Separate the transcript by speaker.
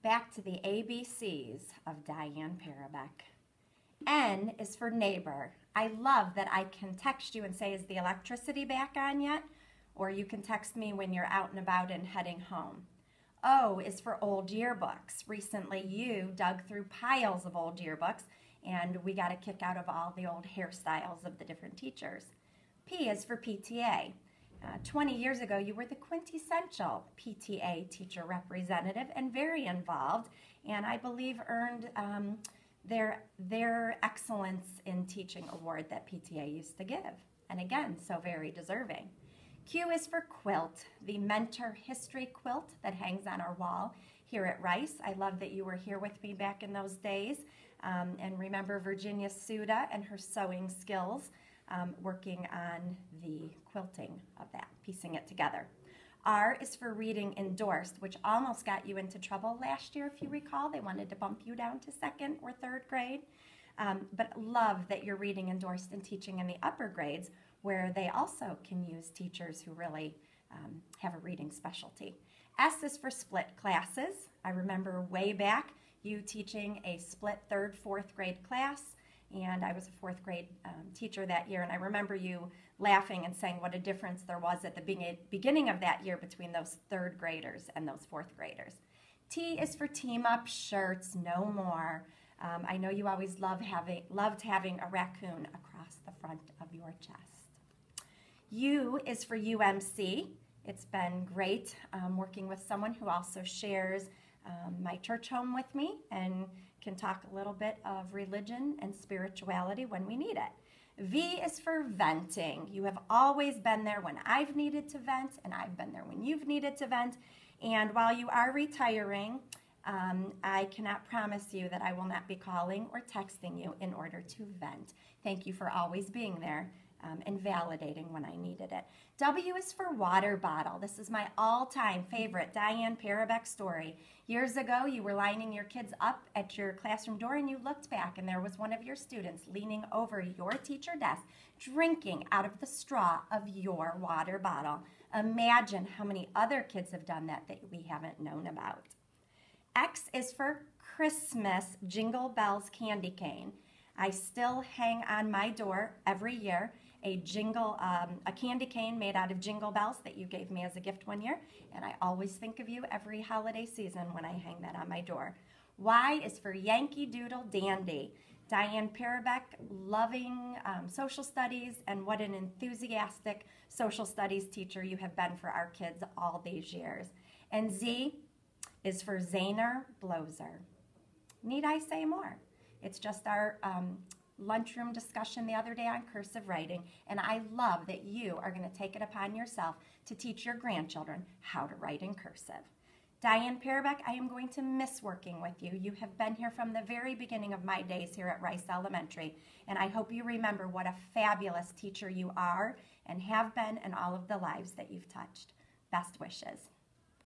Speaker 1: Back to the ABCs of Diane Parabeck. N is for neighbor. I love that I can text you and say, is the electricity back on yet? Or you can text me when you're out and about and heading home. O is for old yearbooks. Recently you dug through piles of old yearbooks and we got a kick out of all the old hairstyles of the different teachers. P is for PTA. 20 years ago, you were the quintessential PTA teacher representative and very involved, and I believe earned their Excellence in Teaching award that PTA used to give. And again, so very deserving. Q is for quilt, the mentor history quilt that hangs on our wall here at Rice. I love that you were here with me back in those days. And remember Virginia Suda and her sewing skills, working on the quilting of that, piecing it together. R is for reading endorsed, which almost got you into trouble last year, if you recall. They wanted to bump you down to 2nd or 3rd grade. But love that you're reading endorsed and teaching in the upper grades, where they also can use teachers who really have a reading specialty. S is for split classes. I remember way back you teaching a split 3rd, 4th grade class, and I was a 4th grade teacher that year, and I remember you laughing and saying what a difference there was at the beginning of that year between those 3rd graders and those 4th graders. T is for team up shirts, no more. I know you always loved having a raccoon across the front of your chest. U is for UMC. It's been great working with someone who also shares my church home with me and can talk a little bit of religion and spirituality when we need it. V is for venting. You have always been there when I've needed to vent, and I've been there when you've needed to vent. And while you are retiring, I cannot promise you that I will not be calling or texting you in order to vent. Thank you for always being there and validating when I needed it. W is for water bottle. This is my all-time favorite Diane Parabeck story. Years ago, you were lining your kids up at your classroom door and you looked back and there was one of your students leaning over your teacher desk, drinking out of the straw of your water bottle. Imagine how many other kids have done that we haven't known about. X is for Christmas Jingle Bells candy cane. I still hang on my door every year a candy cane made out of jingle bells that you gave me as a gift one year, and I always think of you every holiday season when I hang that on my door. Y is for Yankee Doodle Dandy. Diane Parabeck, loving social studies, and what an enthusiastic social studies teacher you have been for our kids all these years. And Z is for Zaner Bloser. Need I say more? It's just our lunchroom discussion the other day on cursive writing, and I love that you are going to take it upon yourself to teach your grandchildren how to write in cursive. Diane Parabeck, I am going to miss working with you. You have been here from the very beginning of my days here at Rice Elementary, and I hope you remember what a fabulous teacher you are and have been in all of the lives that you've touched. Best wishes.